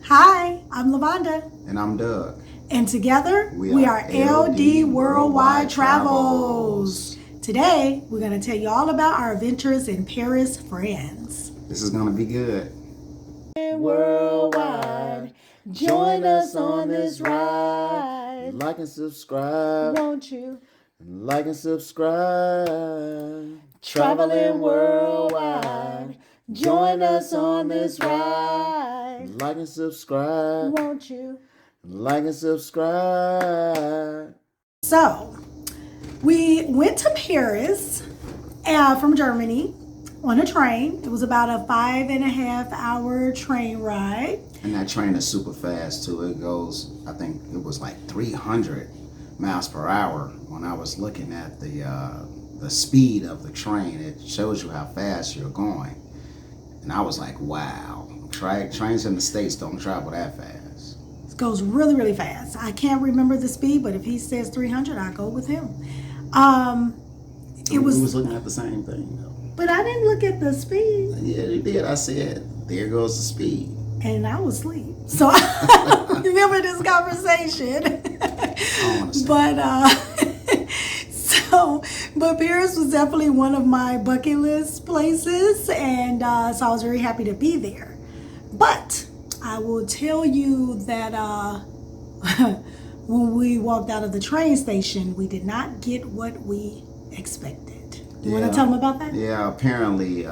Hi, I'm Lavonda. And I'm Doug. And together we are LD Worldwide Travels. Today we're going to tell you all about our adventures in Paris, France. This is going to be good. Worldwide, join us on this ride. Like and subscribe. Won't you? Like and subscribe. Traveling worldwide, join us on this ride. Like and subscribe. Won't you? Like and subscribe. So, we went to Paris from Germany on a train. It was about a 5.5-hour train ride. And that train is super fast too. It goes, I think it was like 300 miles per hour. When I was looking at the speed of the train, it shows you how fast you're going. And I was like, wow, trains in the States don't travel that fast. It goes really, really fast. I can't remember the speed, but if he says 300, I go with him. We was looking at the same thing though. But I didn't look at the speed. Yeah, you did. I said, there goes the speed. And I was asleep. So I don't remember this conversation. But Paris was definitely one of my bucket list places. And so I was very happy to be there. But I will tell you that when we walked out of the train station, we did not get what we expected. You want to tell them about that? Yeah, apparently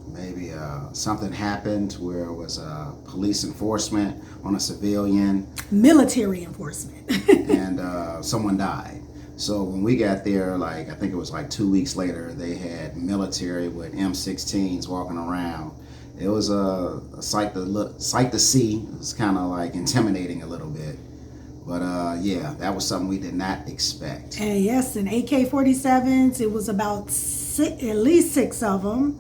maybe something happened where it was police enforcement on a civilian. Military enforcement. And someone died. So when we got there, I think it was 2 weeks later, they had military with M16s walking around. It was a sight to see. It was kind of intimidating a little bit. But yeah, that was something we did not expect. And yes, and AK-47s, it was about at least 6 of them.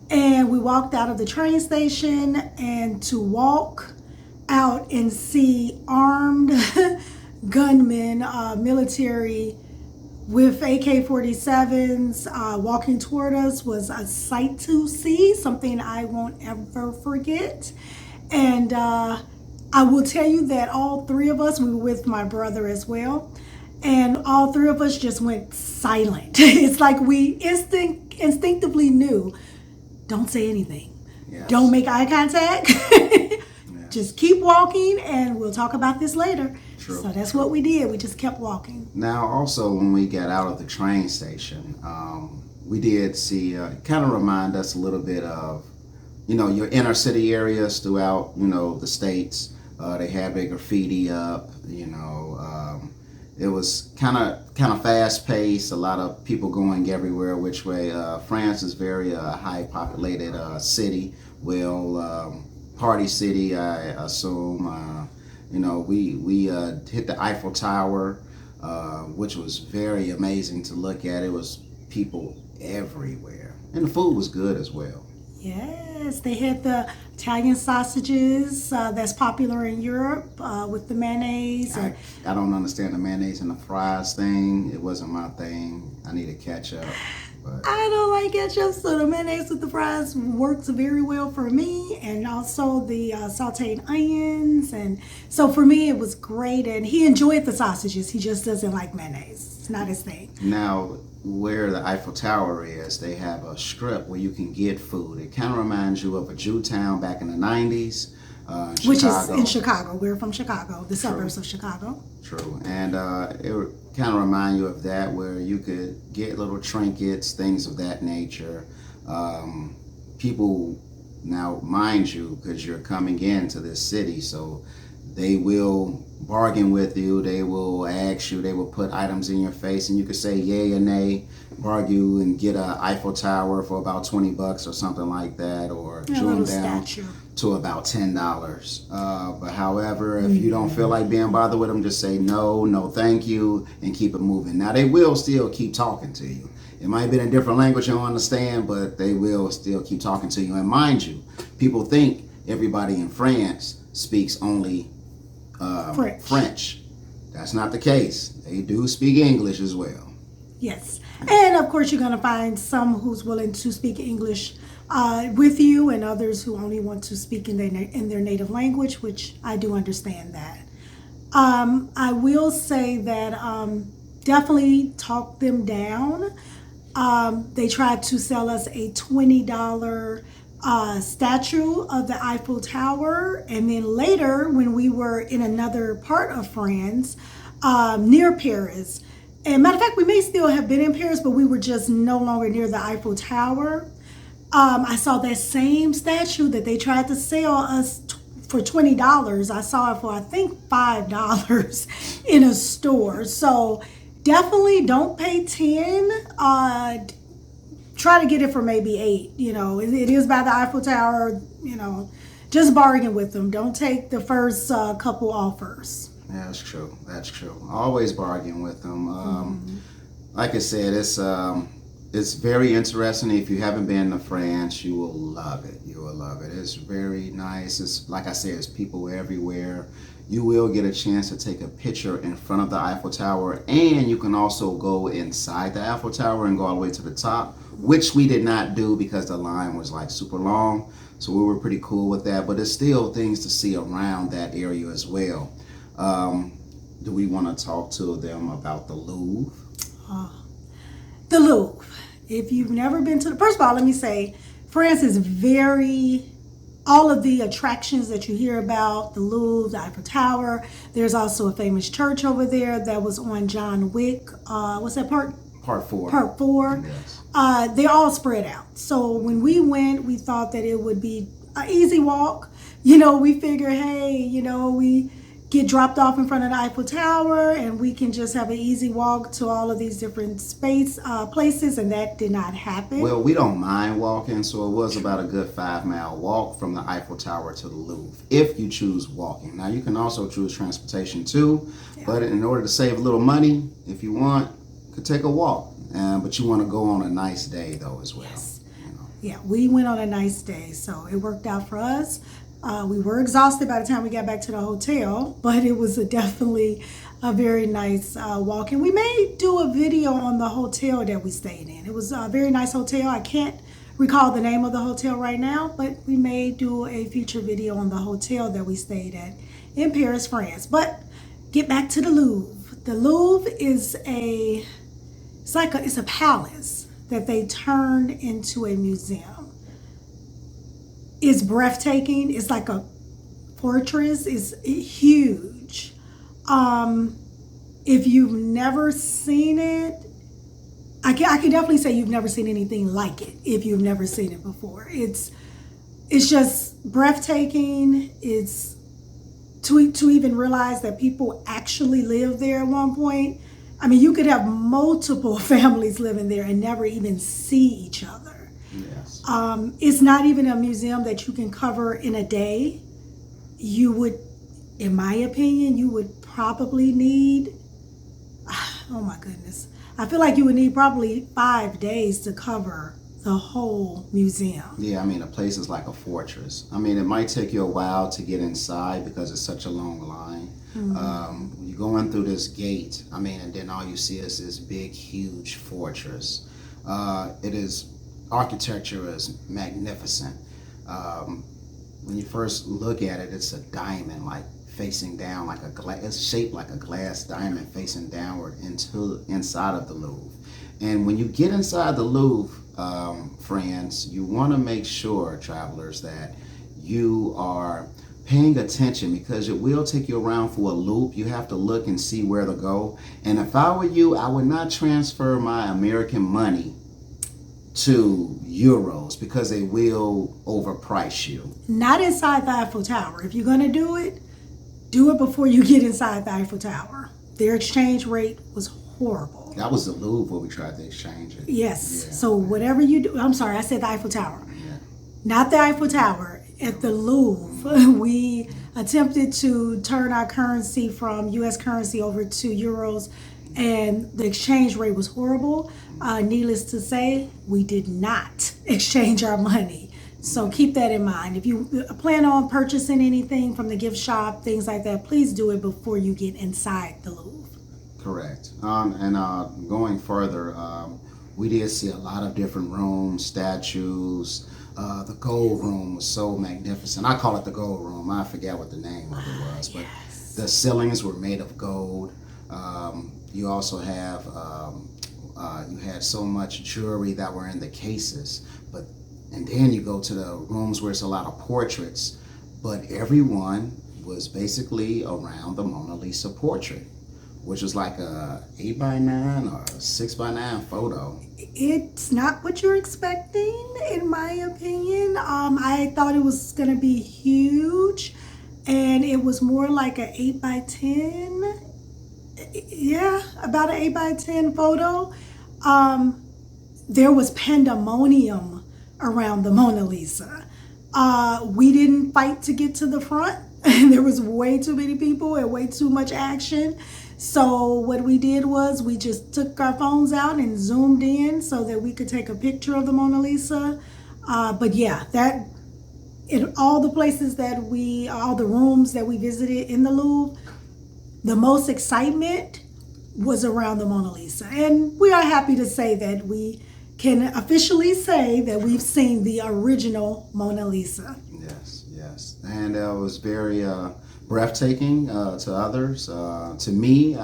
And we walked out of the train station, and to walk out and see armed gunmen, military with AK-47s walking toward us was a sight to see, something I won't ever forget. And I will tell you that all 3 of us, we were with my brother as well, and all 3 of us just went silent. It's like we instinctively knew, don't say anything. Yes. Don't make eye contact. Just keep walking, and we'll talk about this later. True. So that's what we did. We just kept walking. Now, also, when we got out of the train station, we did see, kind of remind us a little bit of, your inner city areas throughout, the States. They had their graffiti up, it was kind of fast paced, a lot of people going everywhere which way. France is very high populated city, party city, I assume. We hit the Eiffel Tower, which was very amazing to look at. It was people everywhere, and the food was good as well. Yes, they had the Italian sausages that's popular in Europe with the mayonnaise. I don't understand the mayonnaise and the fries thing. It wasn't my thing. I need to catch up. But I don't like ketchup, so the mayonnaise with the fries works very well for me, and also the sauteed onions. And so for me, it was great. And he enjoyed the sausages. He just doesn't like mayonnaise. It's not his thing. Now, where the Eiffel Tower is, they have a strip where you can get food. It kind of reminds you of a Jew town back in the 90s. Which is in Chicago. We're from Chicago, the suburbs of Chicago. True. And it would kind of remind you of that, where you could get little trinkets, things of that nature. People, now mind you, because you're coming into this city, so they will bargain with you, they will ask you, they will put items in your face, and you could say yay or nay, argue and get a Eiffel Tower for about $20 or something like that, or drill them down to about $10. But however, if you don't feel like being bothered with them, just say no thank you, and keep it moving. Now, they will still keep talking to you. It might be in a different language you don't understand, but they will still keep talking to you. And mind you, people think everybody in France speaks only French. That's not the case. They do speak English as well. Yes. And of course, you're going to find some who's willing to speak English with you, and others who only want to speak in their native language, which I do understand that. I will say that definitely talk them down. They tried to sell us a $20 statue of the Eiffel Tower, and then later, when we were in another part of France, near Paris, and matter of fact, we may still have been in Paris, but we were just no longer near the Eiffel Tower. I saw that same statue that they tried to sell us for $20. I saw it for, I think, $5 in a store. So definitely don't pay 10. Try to get it for maybe 8. It is by the Eiffel Tower. Just bargain with them. Don't take the first couple offers. Yeah, that's true. That's true. Always bargain with them. Like I said, it's very interesting. If you haven't been to France, you will love it. You will love it. It's very nice. It's like I said, it's people everywhere. You will get a chance to take a picture in front of the Eiffel Tower, and you can also go inside the Eiffel Tower and go all the way to the top, which we did not do because the line was like super long. So we were pretty cool with that, but there's still things to see around that area as well. Do we want to talk to them about the Louvre? The Louvre. If you've never been to first of all, let me say, France is all of the attractions that you hear about, the Louvre, the Eiffel Tower. There's also a famous church over there that was on John Wick. What's that part? Part 4. Part 4. Yes. They're all spread out. So when we went, we thought that it would be an easy walk. We figure, hey, we get dropped off in front of the Eiffel Tower and we can just have an easy walk to all of these different places, and that did not happen. Well, we don't mind walking, so it was about a good 5-mile walk from the Eiffel Tower to the Louvre, if you choose walking. Now, you can also choose transportation too, but in order to save a little money, if you want, you could take a walk, but you want to go on a nice day though as well. Yes. Yeah, we went on a nice day, so it worked out for us. We were exhausted by the time we got back to the hotel, but it was definitely a very nice walk. And we may do a video on the hotel that we stayed in. It was a very nice hotel. I can't recall the name of the hotel right now, but we may do a future video on the hotel that we stayed at in Paris, France. But get back to the Louvre. The Louvre is it's a palace that they turned into a museum. It's breathtaking. It's like a fortress. It's huge. If you've never seen it, I can definitely say you've never seen anything like it. If you've never seen it before, it's just breathtaking. It's to even realize that people actually live there at one point. I mean, you could have multiple families living there and never even see each other. Yes. It's not even a museum that you can cover in a day. You would, in my opinion, you would probably need, oh my goodness, I feel like you would need probably 5 days to cover the whole museum. Yeah, I mean, a place is like a fortress. I mean, it might take you a while to get inside because it's such a long line. You're going through this gate, and then all you see is this big, huge fortress. Architecture is magnificent. When you first look at it, it's a diamond, like facing down, like it's shaped like a glass diamond facing downward inside of the Louvre. And when you get inside the Louvre, France, you want to make sure, travelers, that you are paying attention, because it will take you around for a loop. You have to look and see where to go. And if I were you, I would not transfer my American money to euros, because they will overprice you. Not inside the Eiffel Tower. If you're going to do it before you get inside the Eiffel Tower. Their exchange rate was horrible. That was the Louvre where we tried to exchange it. Yes. Yeah. So whatever you do, I'm sorry, I said the Eiffel Tower. Yeah. Not the Eiffel Tower. At the Louvre, we attempted to turn our currency from U.S. currency over to euros, and the exchange rate was horrible. Needless to say, we did not exchange our money. So keep that in mind. If you plan on purchasing anything from the gift shop, things like that, please do it before you get inside the Louvre. Correct. And going further, we did see a lot of different rooms, statues, The gold room was so magnificent. I call it the gold room. I forget what the name of it was, but the ceilings were made of gold. You also have you had so much jewelry that were in the cases, and then you go to the rooms where it's a lot of portraits, but everyone was basically around the Mona Lisa portrait, which was like a 8x9 or a 6x9 photo. It's not what you're expecting, in my opinion. I thought it was gonna be huge, and it was more like a 8x10. Yeah, about an 8x10 photo. There was pandemonium around the Mona Lisa. We didn't fight to get to the front. There was way too many people and way too much action. So what we did was we just took our phones out and zoomed in so that we could take a picture of the Mona Lisa. But yeah, that in all the places all the rooms that we visited in the Louvre, the most excitement was around the Mona Lisa. And we are happy to say that we can officially say that we've seen the original Mona Lisa. Yes, yes. And it was very breathtaking to others. To me,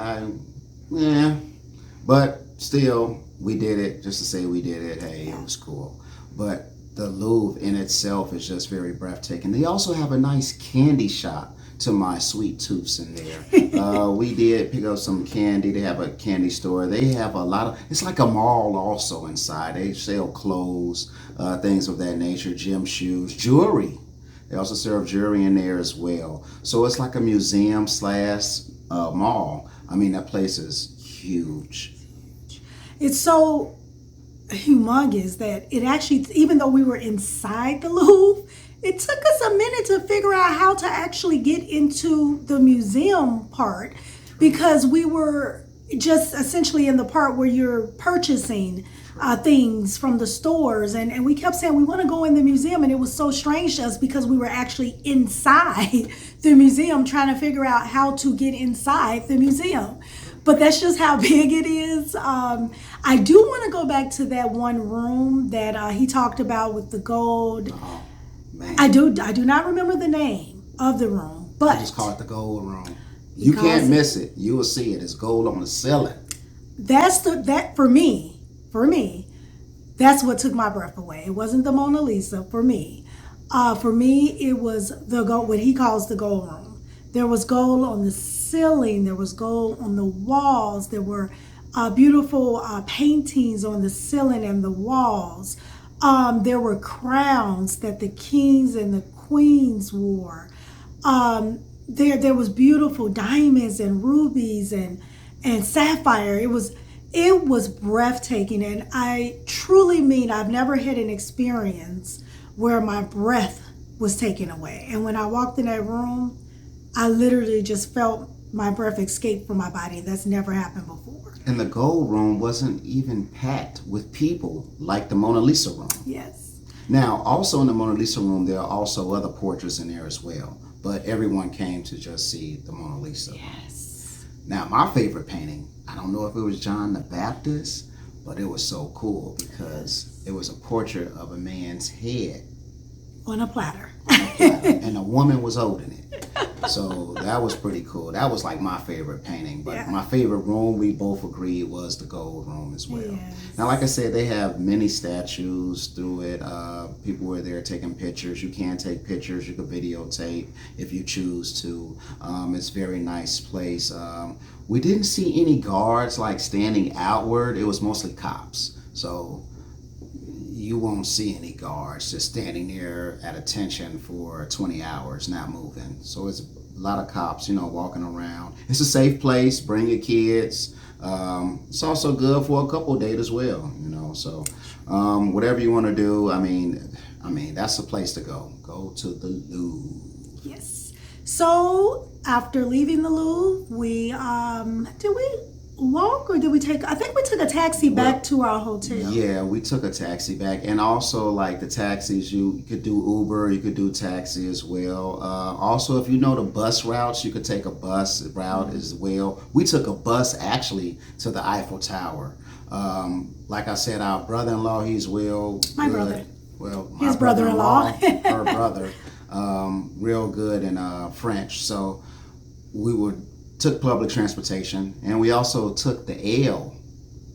but still, we did it just to say we did it. Hey, it was cool. But the Louvre in itself is just very breathtaking. They also have a nice candy shop to my sweet tooths in there. We did pick up some candy. They have a candy store. They have a lot of, it's like a mall also inside. They sell clothes, things of that nature, gym shoes, jewelry. They also serve jewelry in there as well. So it's like a museum slash mall. I mean, that place is huge. It's so humongous that it actually, even though we were inside the Louvre, it took us a minute to figure out how to actually get into the museum part, because we were just essentially in the part where you're purchasing things from the stores, and we kept saying we want to go in the museum, and it was so strange to us because we were actually inside the museum trying to figure out how to get inside the museum. But that's just how big it is. I do want to go back to that one room that he talked about with the gold. Oh, man. I do not remember the name of the room, but I just call it the gold room. You can't miss it. You will see it. It's gold on the ceiling. That for me, that's what took my breath away. It wasn't the Mona Lisa for me. For me, it was the gold, what he calls the gold room. There was gold on the ceiling. There was gold on the walls. There were beautiful paintings on the ceiling and the walls. There were crowns that the kings and the queens wore. There was beautiful diamonds and rubies and sapphire. It was breathtaking, and I truly mean I've never had an experience where my breath was taken away. And when I walked in that room, I literally just felt my breath escape from my body. That's never happened before. And the gold room wasn't even packed with people like the Mona Lisa room. Yes. Now, also in the Mona Lisa room, there are also other portraits in there as well. But everyone came to just see the Mona Lisa. Yes. Now, my favorite painting, I don't know if it was John the Baptist, but it was so cool because it was a portrait of a man's head On a platter. and a woman was holding it. So that was pretty cool. That was like my favorite painting. But my favorite room, we both agreed, was the gold room as well. Yes. Now, like I said, they have many statues through it. People were there taking pictures. You can take pictures. You can videotape if you choose to. It's a very nice place. We didn't see any guards like standing outward. It was mostly cops. So you won't see any guards just standing there at attention for 20 hours not moving. So it's a lot of cops, walking around. It's a safe place. Bring your kids. It's also good for a couple date as well, so whatever you want to do. I mean that's the place to go to the Louvre. Yes. So after leaving the Louvre, did we walk or did we I think we took a taxi back to our hotel. Yeah, we took a taxi back, and also like the taxis, you could do Uber, you could do taxi as well. Also, if you know the bus routes, you could take a bus route as well. We took a bus actually to the Eiffel Tower. Like I said, our brother-in-law, he's well. My brother. well, my His brother-in-law. her brother, real good in French. So we took public transportation, and we also took the L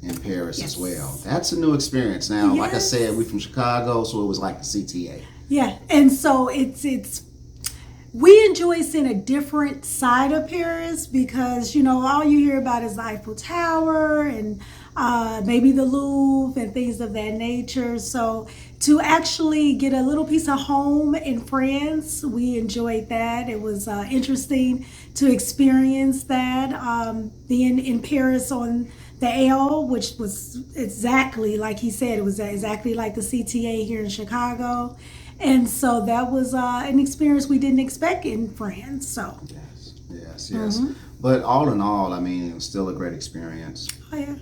in Paris as well. That's a new experience. Now, like I said, we from Chicago, so it was like the CTA. Yeah, and so we enjoy seeing a different side of Paris because, all you hear about is the Eiffel Tower and maybe the Louvre and things of that nature. So to actually get a little piece of home in France, we enjoyed that. It was interesting to experience that. Being in Paris on the L, which was exactly like he said, it was exactly like the CTA here in Chicago. And so that was an experience we didn't expect in France. So yes. But all in all, I mean, it was still a great experience. Oh yeah,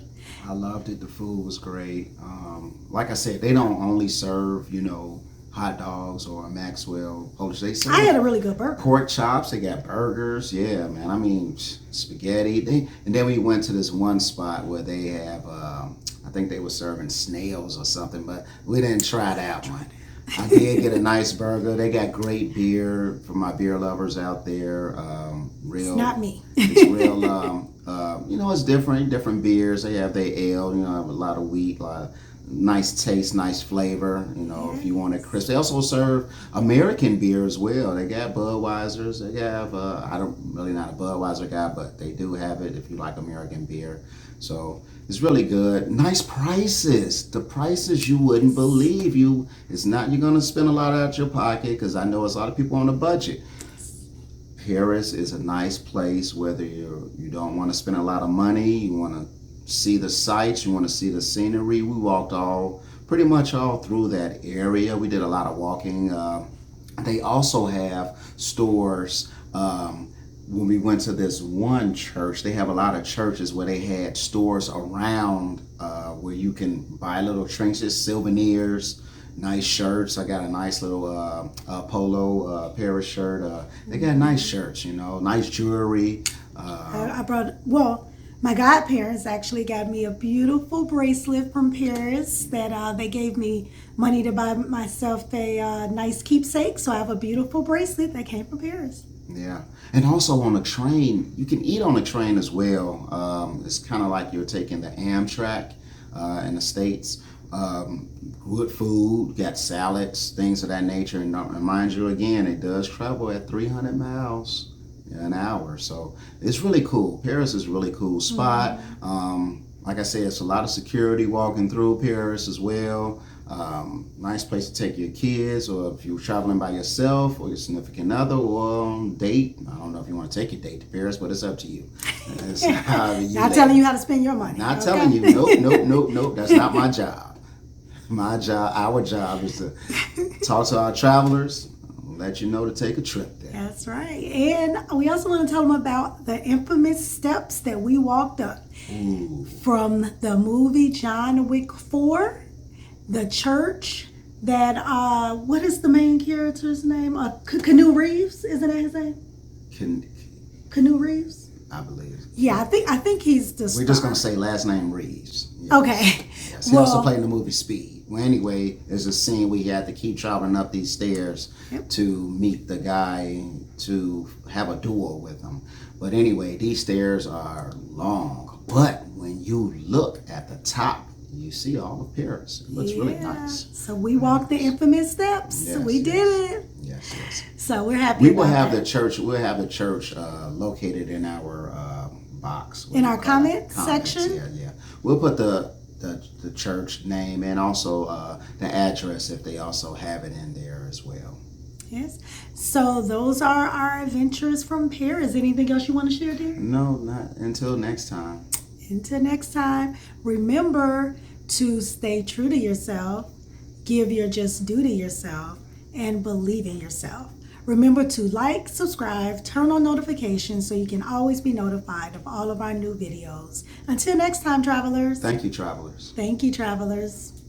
I loved it. The food was great. Like I said, they don't only serve hot dogs or Maxwell Polish. They serve I had a really good burger. Pork chops. They got burgers. Yeah, man. I mean, spaghetti. And then we went to this one spot where they have. I think they were serving snails or something, but we didn't try that one. I did get a nice burger. They got great beer for my beer lovers out there. Real, it's not me. It's real. It's different beers. They have their ale. Have a lot of wheat, a lot of nice taste, nice flavor. If you want it crisp. They also serve American beer as well. They got Budweisers. They have. I'm really not a Budweiser guy, but they do have it if you like American beer. So it's really good. Nice prices. The prices you wouldn't believe. You're gonna spend a lot out your pocket because I know it's a lot of people on a budget. Paris is a nice place whether you don't want to spend a lot of money, you want to see the sights, you want to see the scenery. We walked pretty much all through that area. We did a lot of walking. They also have stores. When we went to this one church, they have a lot of churches where they had stores around where you can buy little trinkets, souvenirs, nice shirts. I got a nice little polo Paris shirt. They got nice shirts, nice jewelry. My godparents actually got me a beautiful bracelet from Paris that they gave me money to buy myself a nice keepsake. So I have a beautiful bracelet that came from Paris. Yeah, and also on a train, you can eat on a train as well. It's kind of like you're taking the Amtrak in the States. Good food, got salads, things of that nature. And mind you, again, it does travel at 300 miles an hour. So it's really cool. Paris is a really cool spot. Like I said, it's a lot of security walking through Paris as well. Nice place to take your kids, or if you're traveling by yourself or your significant other or date. I don't know if you want to take your date to Paris, but it's up to you. Not telling you how to spend your money. Not telling you. Nope. That's not my job. Our job is to talk to our travelers, let you know to take a trip there. That's right. And we also want to tell them about the infamous steps that we walked up. Ooh. From the movie John Wick 4, the church that, what is the main character's name? Keanu Reeves, isn't that his name? Keanu Reeves? I believe. Yeah, I think he's the star. We're just going to say last name Reeves. Yes. Okay. Yes. He also played in the movie Speed. Well, anyway, there's a scene where he had to keep traveling up these stairs to meet the guy to have a duel with him. But anyway, these stairs are long. But when you look at the top, you see all of Paris. It looks really nice. So we walked the infamous steps. Yes, we did it. Yes. So we're happy. We will have the church. We'll have the church located in our box. In our comment section. Yeah. We'll put the church name and also the address if they also have it in there as well. Yes. So those are our adventures from Paris. Anything else you want to share, dear? No, not until next time. Until next time, remember to stay true to yourself, give your just due to yourself, and believe in yourself. Remember to like, subscribe, turn on notifications so you can always be notified of all of our new videos. Until next time, travelers. Thank you, travelers. Thank you, travelers.